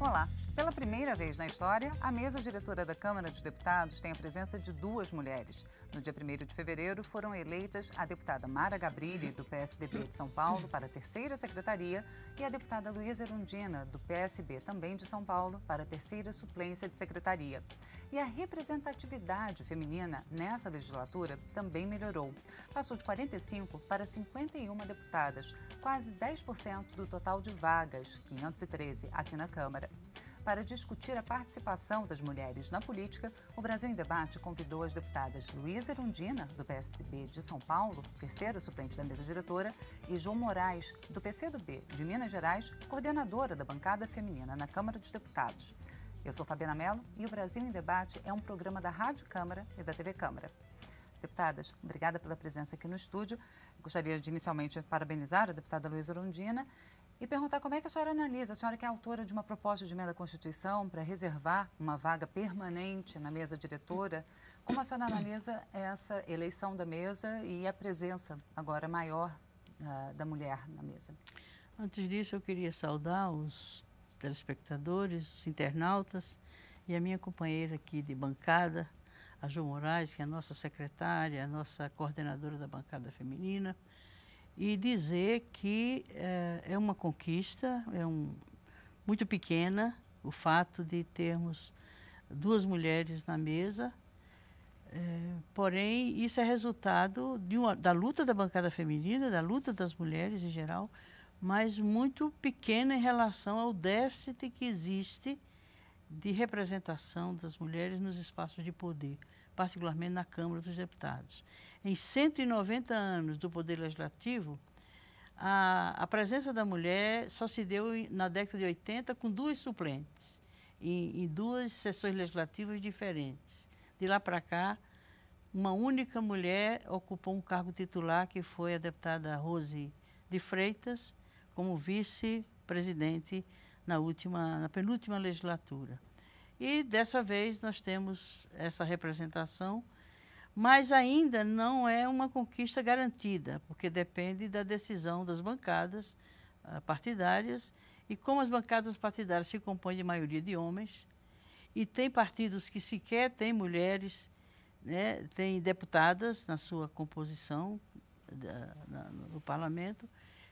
Olá! Pela primeira vez na história, a mesa diretora da Câmara dos Deputados tem a presença de duas mulheres. No dia 1º de fevereiro, foram eleitas a deputada Mara Gabrilli, do PSDB de São Paulo, para a terceira secretaria, e a deputada Luísa Erundina, do PSB, também de São Paulo, para a terceira suplência de secretaria. E a representatividade feminina nessa legislatura também melhorou. Passou de 45 para 51 deputadas, quase 10% do total de vagas, 513, aqui na Câmara. Para discutir a participação das mulheres na política, o Brasil em Debate convidou as deputadas Luísa Erundina, do PSB de São Paulo, terceira suplente da mesa diretora, e João Moraes, do PCdoB de Minas Gerais, coordenadora da bancada feminina na Câmara dos Deputados. Eu sou Fabiana Mello e o Brasil em Debate é um programa da Rádio Câmara e da TV Câmara. Deputadas, obrigada pela presença aqui no estúdio. Gostaria de inicialmente parabenizar a deputada Luísa Erundina e perguntar como é que a senhora analisa, a senhora que é autora de uma proposta de emenda à Constituição para reservar uma vaga permanente na mesa diretora, como a senhora analisa essa eleição da mesa e a presença agora maior da mulher na mesa? Antes disso, eu queria saudar os telespectadores, os internautas e a minha companheira aqui de bancada, a Jo Moraes, que é a nossa secretária, a nossa coordenadora da bancada feminina, e dizer que é uma conquista, muito pequena, o fato de termos duas mulheres na mesa, porém isso é resultado da luta da bancada feminina, da luta das mulheres em geral, mas muito pequena em relação ao déficit que existe de representação das mulheres nos espaços de poder, particularmente na Câmara dos Deputados. Em 190 anos do Poder Legislativo, a presença da mulher só se deu na década de 80 com duas suplentes, em duas sessões legislativas diferentes. De lá para cá, uma única mulher ocupou um cargo titular, que foi a deputada Rose de Freitas, como vice-presidente na penúltima legislatura. E dessa vez nós temos essa representação, mas ainda não é uma conquista garantida, porque depende da decisão das bancadas partidárias, e como as bancadas partidárias se compõem de maioria de homens, e tem partidos que sequer têm mulheres, né, têm deputadas na sua composição no parlamento,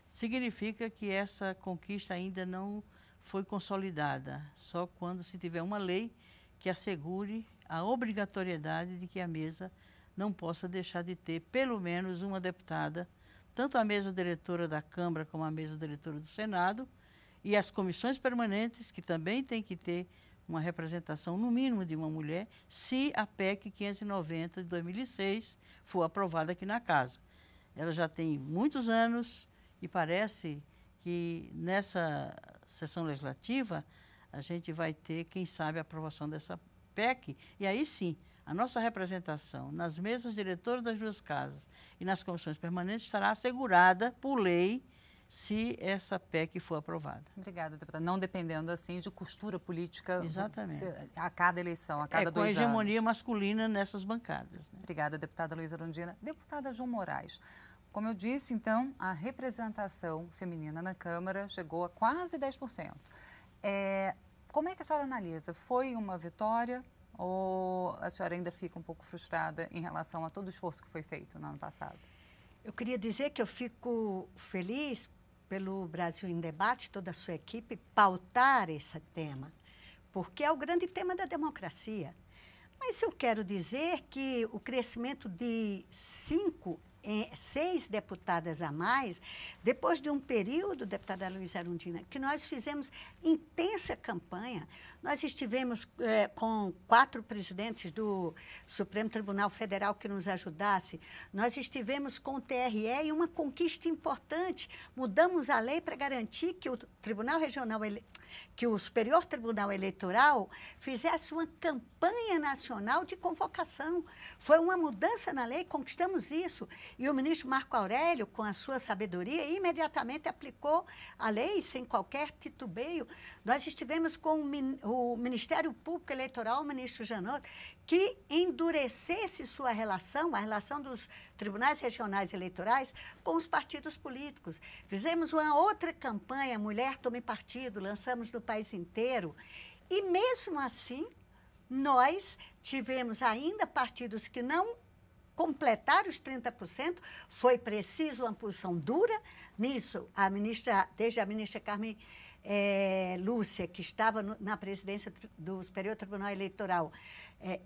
significa que essa conquista ainda não foi consolidada, só quando se tiver uma lei que assegure a obrigatoriedade de que a mesa não possa deixar de ter pelo menos uma deputada, tanto a mesa diretora da Câmara como a mesa diretora do Senado, e as comissões permanentes, que também tem que ter uma representação no mínimo de uma mulher, se a PEC 590 de 2006 for aprovada aqui na Casa. Ela já tem muitos anos e parece que nessa sessão legislativa a gente vai ter, quem sabe, a aprovação dessa PEC, e aí sim, a nossa representação nas mesas diretoras das duas casas e nas comissões permanentes estará assegurada por lei se essa PEC for aprovada. Obrigada, deputada. Não dependendo, assim, de costura política. Exatamente. A cada eleição, a cada 2 anos. Com a hegemonia masculina nessas bancadas. Né? Obrigada, deputada Luísa Erundina. Deputada João Moraes, como eu disse, então, a representação feminina na Câmara chegou a quase 10%. Como é que a senhora analisa? Foi uma vitória ou a senhora ainda fica um pouco frustrada em relação a todo o esforço que foi feito no ano passado? Eu queria dizer que eu fico feliz pelo Brasil em Debate, toda a sua equipe, pautar esse tema, porque é o grande tema da democracia. Mas eu quero dizer que o crescimento de 6 deputadas a mais, depois de um período, deputada Luísa Erundina, que nós fizemos intensa campanha. Nós estivemos com 4 presidentes do Supremo Tribunal Federal que nos ajudassem. Nós estivemos com o TRE e uma conquista importante. Mudamos a lei para garantir que o Tribunal Regional, que o Superior Tribunal Eleitoral fizesse uma campanha nacional de convocação. Foi uma mudança na lei, conquistamos isso. E o ministro Marco Aurélio, com a sua sabedoria, imediatamente aplicou a lei sem qualquer titubeio. Nós estivemos com o Ministério Público Eleitoral, o ministro Janot, que endurecesse sua relação, a relação dos tribunais regionais eleitorais, com os partidos políticos. Fizemos uma outra campanha, Mulher Tome Partido, lançamos no país inteiro. E mesmo assim, nós tivemos ainda partidos que não completaram os 30%, foi preciso uma posição dura nisso. Desde a ministra Carmen Lúcia, que estava na presidência do Superior Tribunal Eleitoral,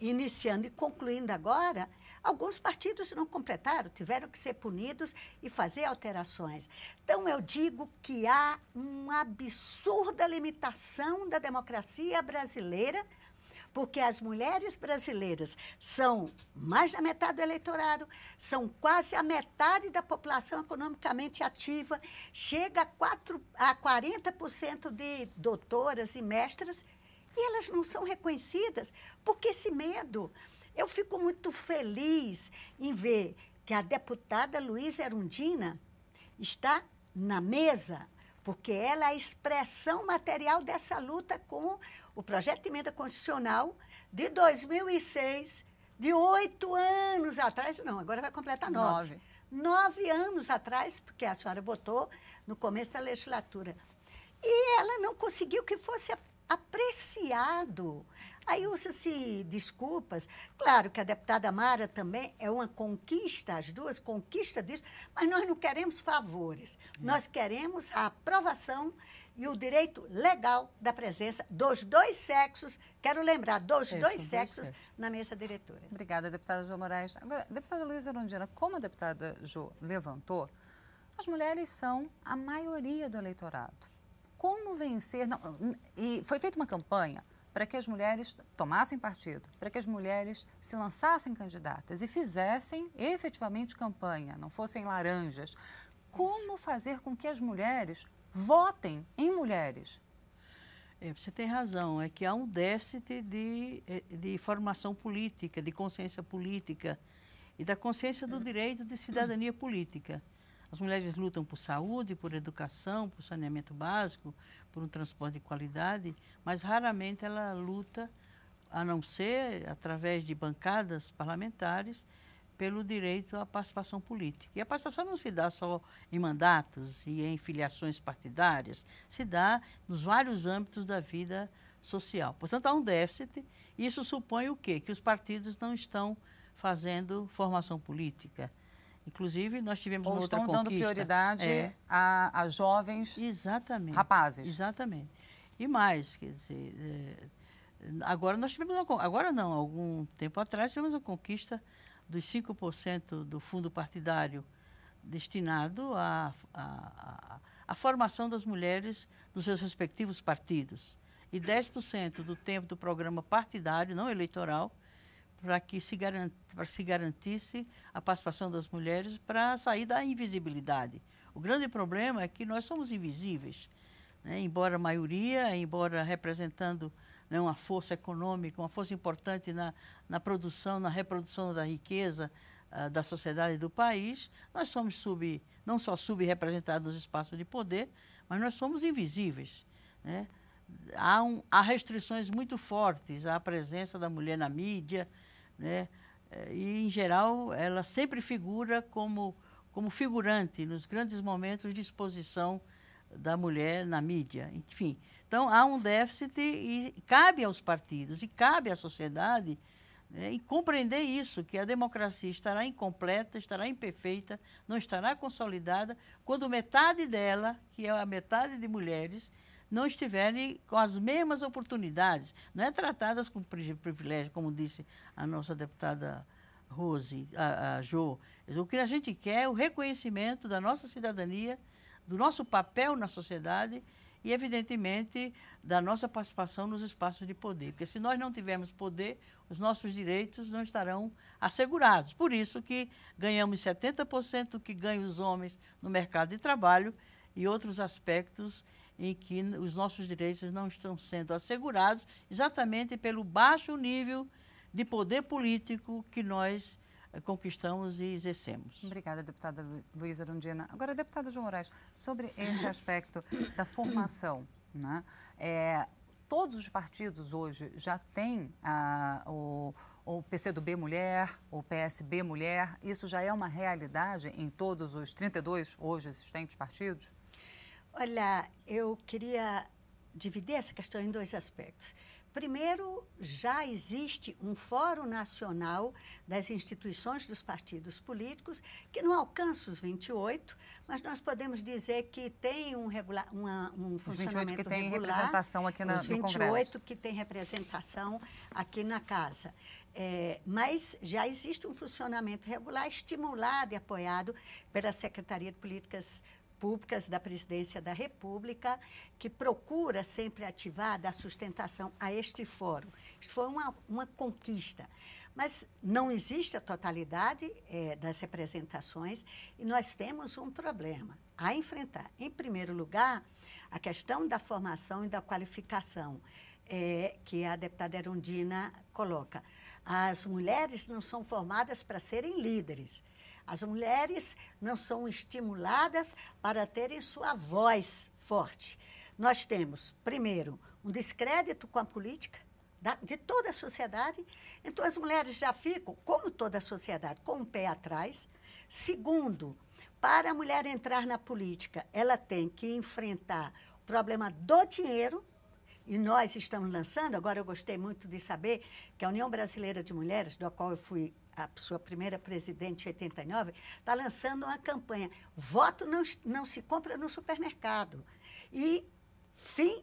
iniciando e concluindo agora, alguns partidos não completaram, tiveram que ser punidos e fazer alterações. Então, eu digo que há uma absurda limitação da democracia brasileira, porque as mulheres brasileiras são mais da metade do eleitorado, são quase a metade da população economicamente ativa, chega a 40% de doutoras e mestras, e elas não são reconhecidas, porque esse medo. Eu fico muito feliz em ver que a deputada Luísa Erundina está na mesa, porque ela é a expressão material dessa luta com o projeto de emenda constitucional de 2006, de 8 anos atrás, não, agora vai completar 9. 9 anos atrás, porque a senhora botou no começo da legislatura. E ela não conseguiu que fosse apreciado. Aí usa-se desculpas. Claro que a deputada Mara também é uma conquista, as duas conquistas disso, mas nós não queremos favores. Nós queremos a aprovação e o direito legal da presença dos dois sexos, quero lembrar, dos dois sexos na mesa diretora. Obrigada, deputada Jo Moraes. Agora, deputada Luísa Erundina, como a deputada Jo levantou, as mulheres são a maioria do eleitorado. Como vencer? Não, e foi feita uma campanha para que as mulheres tomassem partido, para que as mulheres se lançassem candidatas e fizessem efetivamente campanha, não fossem laranjas. Como fazer com que as mulheres votem em mulheres? Você tem razão, é que há um déficit de formação política, de consciência política e da consciência do direito de cidadania política. As mulheres lutam por saúde, por educação, por saneamento básico, por um transporte de qualidade, mas raramente ela luta, a não ser através de bancadas parlamentares, pelo direito à participação política. E a participação não se dá só em mandatos e em filiações partidárias, se dá nos vários âmbitos da vida social. Portanto, há um déficit, e isso supõe o quê? Que os partidos não estão fazendo formação política. Inclusive, nós tivemos uma outra conquista. Ou estão dando prioridade a jovens rapazes. Exatamente. E mais, quer dizer, agora nós tivemos algum tempo atrás, tivemos a conquista dos 5% do fundo partidário destinado à formação das mulheres nos seus respectivos partidos. E 10% do tempo do programa partidário, não eleitoral, para que se garantisse a participação das mulheres para sair da invisibilidade. O grande problema é que nós somos invisíveis, né? Embora a maioria, embora representando, né, uma força econômica, uma força importante na produção, na reprodução da riqueza da sociedade e do país, nós somos não só subrepresentados nos espaços de poder, mas nós somos invisíveis, né? Há restrições muito fortes à presença da mulher na mídia, né? E, em geral, ela sempre figura como figurante nos grandes momentos de exposição da mulher na mídia. Enfim, então, há um déficit e cabe aos partidos e cabe à sociedade, né, e compreender isso, que a democracia estará incompleta, estará imperfeita, não estará consolidada, quando metade dela, que é a metade de mulheres, não estiverem com as mesmas oportunidades, não é tratadas com privilégio, como disse a nossa deputada Rose, a Jo. O que a gente quer é o reconhecimento da nossa cidadania, do nosso papel na sociedade e, evidentemente, da nossa participação nos espaços de poder. Porque se nós não tivermos poder, os nossos direitos não estarão assegurados. Por isso que ganhamos 70% do que ganham os homens no mercado de trabalho e outros aspectos em que os nossos direitos não estão sendo assegurados exatamente pelo baixo nível de poder político que nós conquistamos e exercemos. Obrigada, deputada Luísa Erundina. Agora, deputada João Moraes, sobre esse aspecto da formação, né? Todos os partidos hoje já têm o PCdoB Mulher, o PSB Mulher, isso já é uma realidade em todos os 32 hoje existentes partidos? Olha, eu queria dividir essa questão em dois aspectos. Primeiro, já existe um Fórum Nacional das Instituições dos Partidos Políticos, que não alcança os 28, mas nós podemos dizer que tem um funcionamento que tem regular. Representação aqui no Congresso. Os 28 que tem representação aqui na Casa. Mas já existe um funcionamento regular, estimulado e apoiado pela Secretaria de Políticas Públicas da Presidência da República, que procura sempre ativar, dar sustentação a este fórum. Isto foi uma conquista. Mas não existe a totalidade das representações e nós temos um problema a enfrentar. Em primeiro lugar, a questão da formação e da qualificação, que a deputada Erundina coloca. As mulheres não são formadas para serem líderes. As mulheres não são estimuladas para terem sua voz forte. Nós temos, primeiro, um descrédito com a política de toda a sociedade. Então, as mulheres já ficam, como toda a sociedade, com o pé atrás. Segundo, para a mulher entrar na política, ela tem que enfrentar o problema do dinheiro. E nós estamos lançando, agora eu gostei muito de saber que a União Brasileira de Mulheres, da qual eu fui a sua primeira presidente em 89, está lançando uma campanha. Voto não se compra no supermercado. E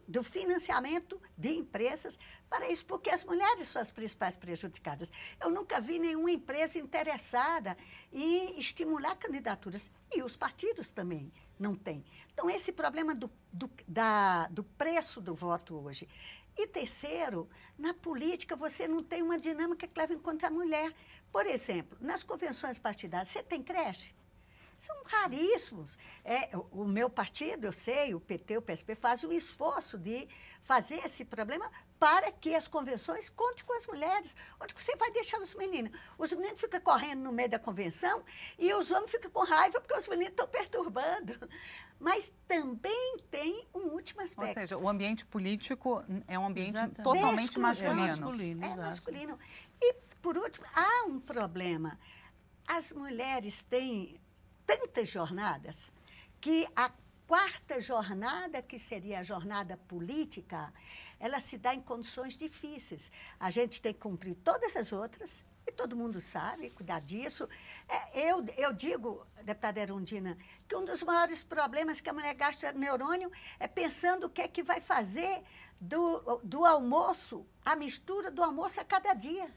do financiamento de empresas para isso, porque as mulheres são as principais prejudicadas. Eu nunca vi nenhuma empresa interessada em estimular candidaturas. E os partidos também não têm. Então, esse problema do preço do voto hoje. E terceiro, na política você não tem uma dinâmica que leva em conta a mulher. Por exemplo, nas convenções partidárias, você tem creche? São raríssimos. O meu partido, eu sei, o PT, o PSP, fazem um esforço de fazer esse problema para que as convenções contem com as mulheres. Onde você vai deixar os meninos? Os meninos ficam correndo no meio da convenção e os homens ficam com raiva porque os meninos estão perturbando. Mas também tem um último aspecto. Ou seja, o ambiente político é um ambiente Exatamente. totalmente masculino. Masculino. E, por último, há um problema. As mulheres têm tantas jornadas que a quarta jornada, que seria a jornada política, ela se dá em condições difíceis. A gente tem que cumprir todas as outras, e todo mundo sabe cuidar disso. Eu digo, deputada Erundina, que um dos maiores problemas que a mulher gasta neurônio é pensando o que é que vai fazer do almoço, a mistura do almoço a cada dia.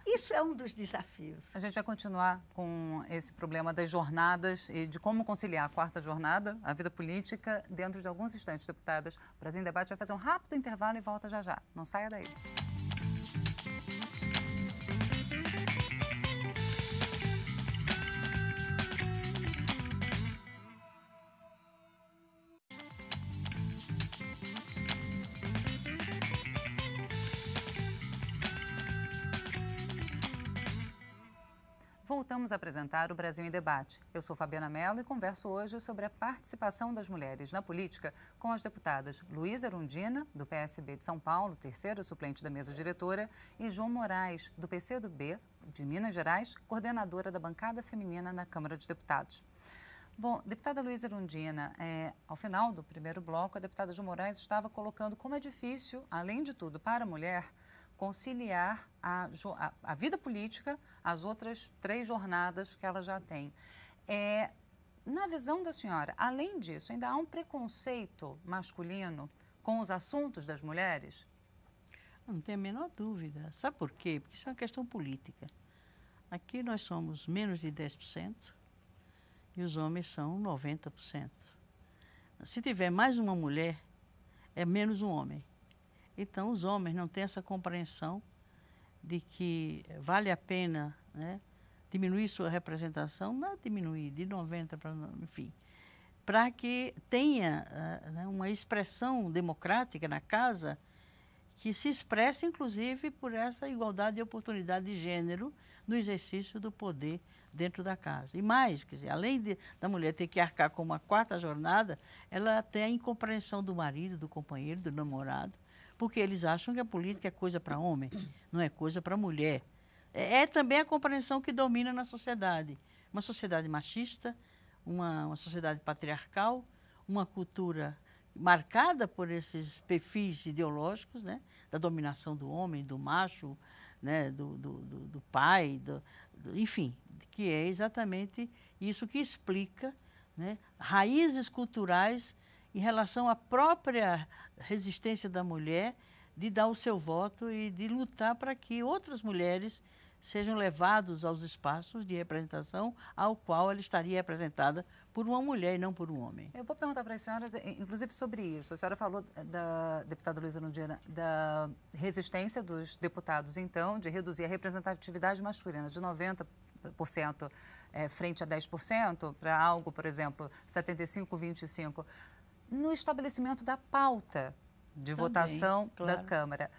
Isso é um dos desafios. A gente vai continuar com esse problema das jornadas e de como conciliar a quarta jornada, a vida política, dentro de alguns instantes, deputadas. O Brasil em Debate vai fazer um rápido intervalo e volta já já. Não saia daí. Voltamos a apresentar o Brasil em Debate. Eu sou Fabiana Mello e converso hoje sobre a participação das mulheres na política com as deputadas Luísa Erundina, do PSB de São Paulo, terceiro suplente da mesa diretora, e João Moraes, do PCdoB de Minas Gerais, coordenadora da bancada feminina na Câmara dos Deputados. Bom, deputada Luísa Erundina, ao final do primeiro bloco, a deputada João Moraes estava colocando como é difícil, além de tudo, para a mulher, conciliar a vida política, as outras 3 jornadas que ela já tem. Na visão da senhora, além disso, ainda há um preconceito masculino com os assuntos das mulheres? Não tem a menor dúvida. Sabe por quê? Porque isso é uma questão política. Aqui nós somos menos de 10% e os homens são 90%. Se tiver mais uma mulher, é menos um homem. Então, os homens não têm essa compreensão de que vale a pena, né, diminuir sua representação, não é diminuir de 90% para, enfim, para que tenha uma expressão democrática na casa que se expresse, inclusive, por essa igualdade de oportunidade de gênero no exercício do poder dentro da casa. E mais, quer dizer, além da mulher ter que arcar com uma quarta jornada, ela tem a incompreensão do marido, do companheiro, do namorado, porque eles acham que a política é coisa para homem, não é coisa para mulher. É também a compreensão que domina na sociedade. Uma sociedade machista, uma sociedade patriarcal, uma cultura marcada por esses perfis ideológicos, né, da dominação do homem, do macho, né, do pai, enfim, que é exatamente isso que explica, né, raízes culturais em relação à própria resistência da mulher de dar o seu voto e de lutar para que outras mulheres sejam levados aos espaços de representação ao qual ela estaria representada por uma mulher e não por um homem. Eu vou perguntar para as senhoras, inclusive, sobre isso. A senhora falou, da deputada Luísa Erundina, da resistência dos deputados, então, de reduzir a representatividade masculina de 90% frente a 10% para algo, por exemplo, 75-25, no estabelecimento da pauta de votação da Câmara.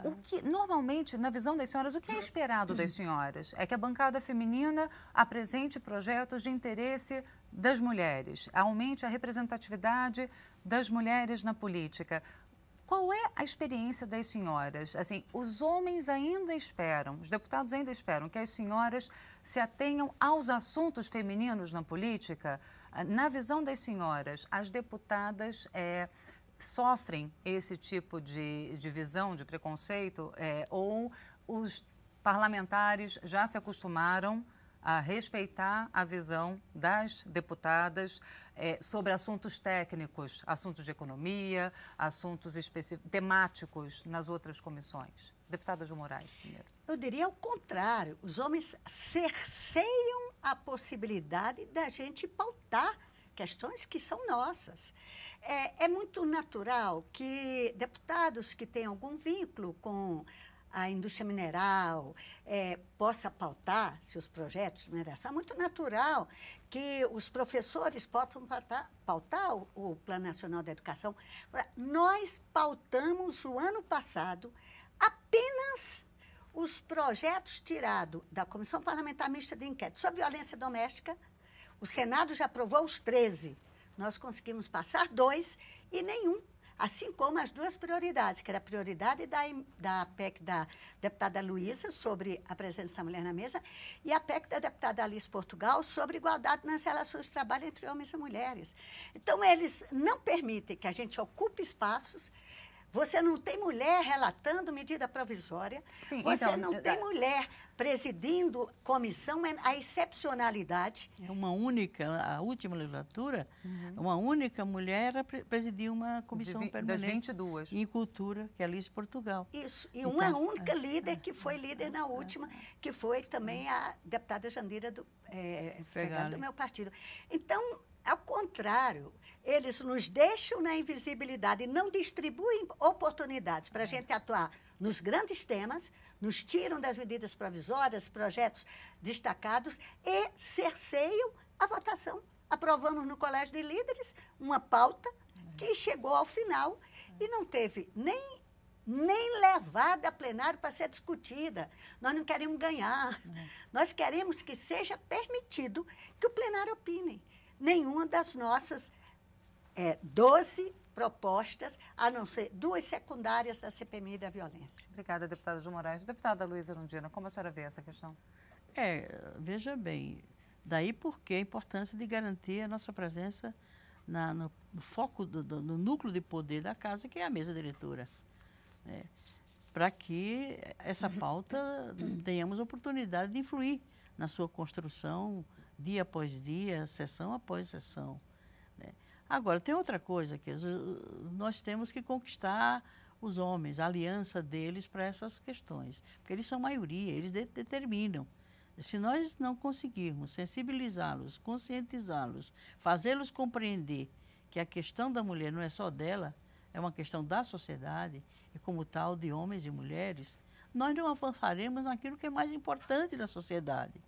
O que, normalmente, na visão das senhoras, o que é esperado das senhoras? É que a bancada feminina apresente projetos de interesse das mulheres, aumente a representatividade das mulheres na política. Qual é a experiência das senhoras? Assim, os homens ainda esperam, os deputados ainda esperam que as senhoras se atenham aos assuntos femininos na política? Na visão das senhoras, as deputadas sofrem esse tipo de visão, de preconceito, ou os parlamentares já se acostumaram a respeitar a visão das deputadas sobre assuntos técnicos, assuntos de economia, assuntos temáticos nas outras comissões? Deputada Ju Moraes, primeiro. Eu diria o contrário. Os homens cerceiam a possibilidade da gente pautar questões que são nossas. É muito natural que deputados que têm algum vínculo com a indústria mineral possa pautar seus projetos de mineração. É muito natural que os professores possam pautar o Plano Nacional da Educação. Nós pautamos o ano passado apenas os projetos tirados da Comissão Parlamentar Mista de Inquérito sobre Violência Doméstica. O Senado já aprovou os 13. Nós conseguimos passar 2 e nenhum. Assim como as 2 prioridades, que era a prioridade da PEC da deputada Luísa sobre a presença da mulher na mesa e a PEC da deputada Alice Portugal sobre igualdade nas relações de trabalho entre homens e mulheres. Então, eles não permitem que a gente ocupe espaços. Você não tem mulher relatando medida provisória, sim, você então, não tem mulher presidindo comissão, a excepcionalidade. É uma única, a última legislatura, uma única mulher presidiu uma comissão permanente. Das 22. Em cultura, que é a Alice Portugal. Isso, e uma única líder que foi líder na última, que foi também a deputada Jandira Fegali, do meu partido. Então, ao contrário, eles nos deixam na invisibilidade e não distribuem oportunidades para a gente atuar nos grandes temas, nos tiram das medidas provisórias, projetos destacados e cerceiam a votação. Aprovamos no Colégio de Líderes uma pauta que chegou ao final e não teve nem levada a plenário para ser discutida. Nós não queremos ganhar. Nós queremos que seja permitido que o plenário opine. Nenhuma das nossas 12 propostas, a não ser 2 secundárias da CPMI da violência. Obrigada, deputada Ju Moraes. Deputada Luísa Erundina, como a senhora vê essa questão? Veja bem, daí porque a importância de garantir a nossa presença no foco, no núcleo de poder da casa, que é a mesa diretora. Para que essa pauta tenhamos oportunidade de influir na sua construção dia após dia, sessão após sessão. Agora, tem outra coisa, que nós temos que conquistar os homens, a aliança deles para essas questões, porque eles são maioria, eles determinam. Se nós não conseguirmos sensibilizá-los, conscientizá-los, fazê-los compreender que a questão da mulher não é só dela, é uma questão da sociedade e, como tal, de homens e mulheres, nós não avançaremos naquilo que é mais importante na sociedade,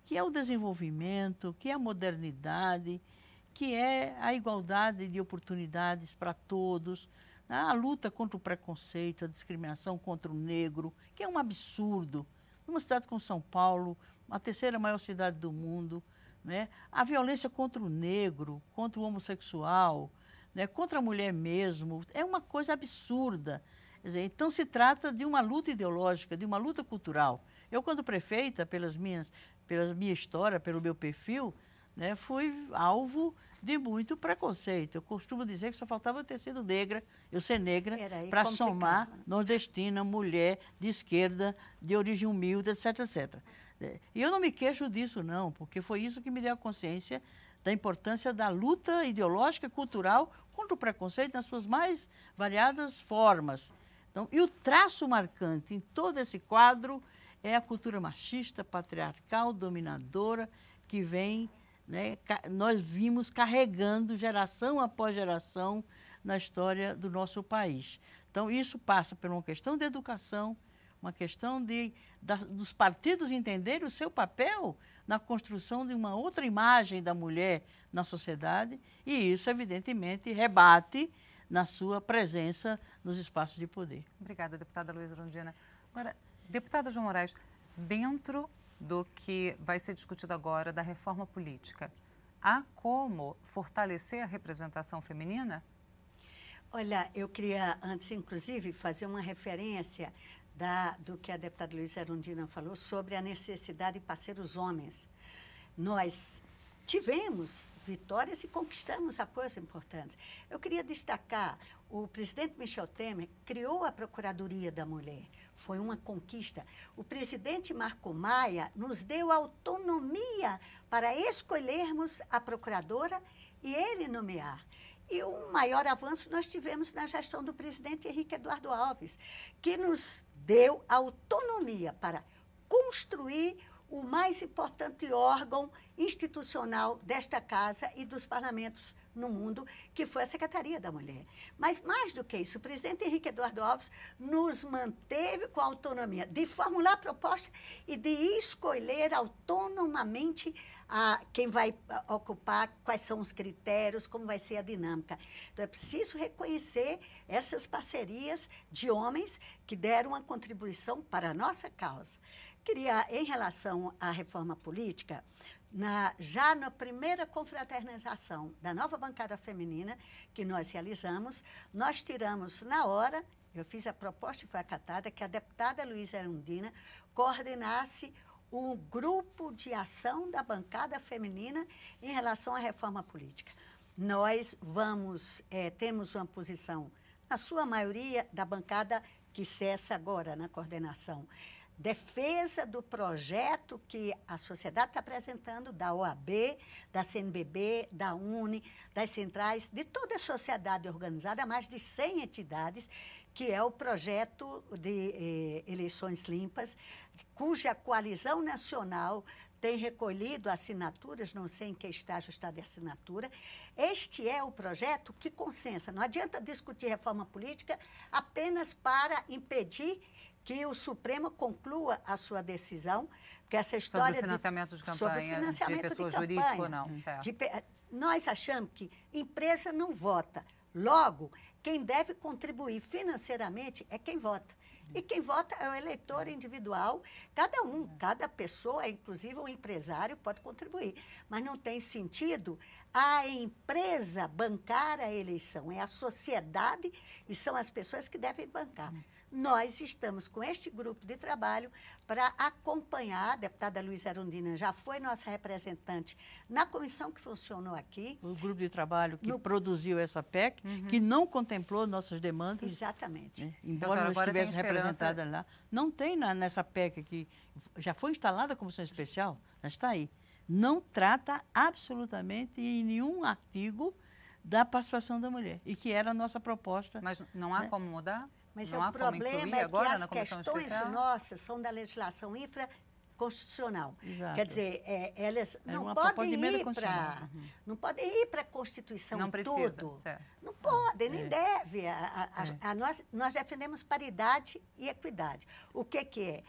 que é o desenvolvimento, que é a modernidade, que é a igualdade de oportunidades para todos, a luta contra o preconceito, a discriminação contra o negro, que é um absurdo. numa cidade como São Paulo, a terceira maior cidade do mundo, né? A violência contra o negro, contra o homossexual, né? Contra a mulher mesmo, é uma coisa absurda. Quer dizer, então se trata de uma luta ideológica, de uma luta cultural. Eu, quando prefeita, pela minha história, pelo meu perfil, né, fui alvo de muito preconceito. Eu costumo dizer que só faltava ter sido negra, eu ser negra, para somar nordestina, mulher, de esquerda, de origem humilde, etc, etc. E eu não me queixo disso, não, porque foi isso que me deu a consciência da importância da luta ideológica e cultural contra o preconceito nas suas mais variadas formas. Então, e o traço marcante em todo esse quadro é a cultura machista, patriarcal, dominadora, que vem, né, nós vimos carregando geração após geração na história do nosso país. Então, isso passa por uma questão de educação, uma questão dos partidos entenderem o seu papel na construção de uma outra imagem da mulher na sociedade, e isso, evidentemente, rebate na sua presença nos espaços de poder. Obrigada, deputada Luísa Erundina. Agora, deputada João Moraes, dentro do que vai ser discutido agora da reforma política, há como fortalecer a representação feminina? Olha, eu queria antes, inclusive, fazer uma referência do que a deputada Luísa Erundina falou sobre a necessidade de parceiros os homens. Nós tivemos vitórias e conquistamos apoios importantes. Eu queria destacar, o presidente Michel Temer criou a Procuradoria da Mulher. Foi uma conquista. O presidente Marco Maia nos deu autonomia para escolhermos a procuradora e ele nomear. E um maior avanço nós tivemos na gestão do presidente Henrique Eduardo Alves, que nos deu autonomia para construir o mais importante órgão institucional desta casa e dos parlamentos no mundo, que foi a Secretaria da Mulher. Mas, mais do que isso, o presidente Henrique Eduardo Alves nos manteve com a autonomia de formular proposta e de escolher autonomamente quem vai ocupar, quais são os critérios, como vai ser a dinâmica. Então, é preciso reconhecer essas parcerias de homens que deram uma contribuição para a nossa causa. Queria, em relação à reforma política, já na primeira confraternização da nova bancada feminina que nós realizamos, nós tiramos na hora, eu fiz a proposta e foi acatada, que a deputada Luísa Erundina coordenasse o grupo de ação da bancada feminina em relação à reforma política. Nós temos uma posição, na sua maioria, da bancada que cessa agora na coordenação, defesa do projeto que a sociedade está apresentando, da OAB, da CNBB, da UNE, das centrais, de toda a sociedade organizada, mais de 100 entidades, que é o projeto de eleições limpas, cuja coalizão nacional tem recolhido assinaturas, não sei em que estágio está de assinatura. Este é o projeto que consensa. Não adianta discutir reforma política apenas para impedir que o Supremo conclua a sua decisão, que essa história sobre o financiamento de campanha de pessoa jurídica ou não. Nós achamos que empresa não vota. Logo, quem deve contribuir financeiramente é quem vota. E quem vota é o eleitor individual. Cada pessoa, inclusive um empresário, pode contribuir. Mas não tem sentido a empresa bancar a eleição. É a sociedade e são as pessoas que devem bancar. Nós estamos com este grupo de trabalho para acompanhar, a deputada Luísa Erundina já foi nossa representante na comissão que funcionou aqui. O grupo de trabalho que produziu essa PEC, que não contemplou nossas demandas. Exatamente. Né? Embora não estivesse representada lá. Não tem nessa PEC que já foi instalada como comissão especial, já está aí. Não trata absolutamente em nenhum artigo da participação da mulher, e que era a nossa proposta. Mas não há como mudar? Mas o problema é que as questões nossas são da legislação infraconstitucional. Exato. Quer dizer, elas não podem ir para a Constituição não precisa, tudo. Certo. Não podem, nem deve. Nós defendemos paridade e equidade. O que é?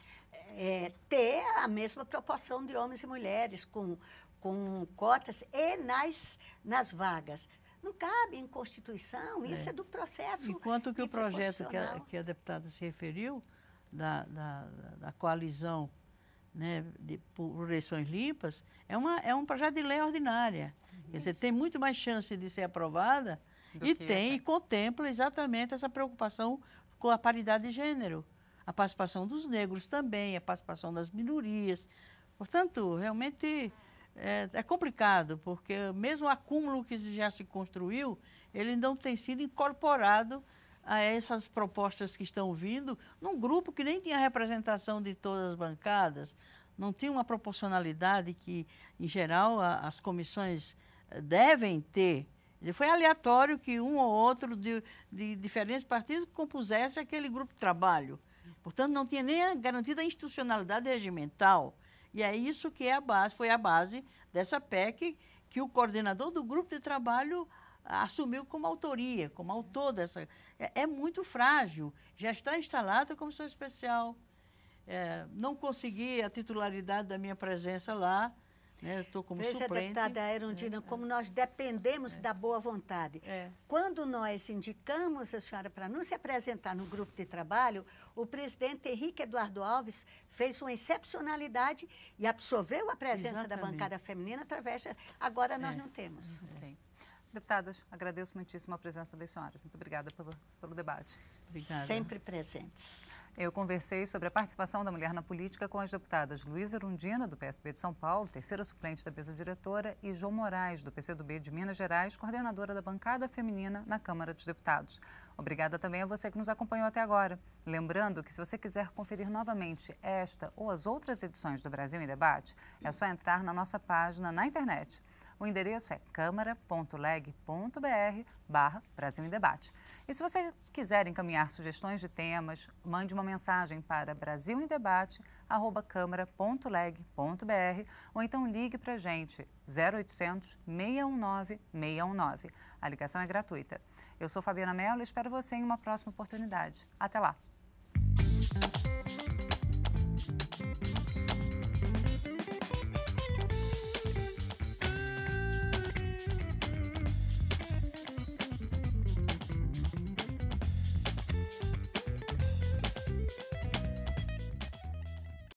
Ter a mesma proporção de homens e mulheres com cotas e nas vagas. Não cabe em Constituição, isso é do processo. Enquanto que o projeto que a deputada se referiu, da coalizão né, por eleições limpas, é um projeto de lei ordinária. Quer dizer, tem muito mais chance de ser aprovada e contempla exatamente essa preocupação com a paridade de gênero. A participação dos negros também, a participação das minorias. Portanto, realmente é complicado, porque mesmo o acúmulo que já se construiu, ele não tem sido incorporado a essas propostas que estão vindo, num grupo que nem tinha representação de todas as bancadas, não tinha uma proporcionalidade que, em geral, as comissões devem ter. Quer dizer, foi aleatório que um ou outro de diferentes partidos compusesse aquele grupo de trabalho. Portanto, não tinha nem garantida a institucionalidade regimental. E é isso que é a base, foi a base dessa PEC que o coordenador do grupo de trabalho assumiu como autoria, como autor dessa. É muito frágil, já está instalada a comissão especial. Não consegui a titularidade da minha presença lá, né? Estou como suplente. Veja, deputada Erundina, como nós dependemos da boa vontade. Quando nós indicamos a senhora para nos apresentar no grupo de trabalho, o presidente Henrique Eduardo Alves fez uma excepcionalidade e absorveu a presença da bancada feminina através agora nós não temos. Deputadas, agradeço muitíssimo a presença das senhoras. Muito obrigada pelo debate. Obrigada. Sempre presentes. Eu conversei sobre a participação da mulher na política com as deputadas Luísa Erundina, do PSB de São Paulo, terceira suplente da mesa diretora, e João Moraes, do PCdoB de Minas Gerais, coordenadora da bancada feminina na Câmara dos Deputados. Obrigada também a você que nos acompanhou até agora. Lembrando que se você quiser conferir novamente esta ou as outras edições do Brasil em Debate, é só entrar na nossa página na internet. O endereço é câmara.leg.br/Brasil em Debate. E se você quiser encaminhar sugestões de temas, mande uma mensagem para brasilendebate@câmara.leg.br ou então ligue para a gente, 0800 619 619. A ligação é gratuita. Eu sou Fabiana Mello e espero você em uma próxima oportunidade. Até lá!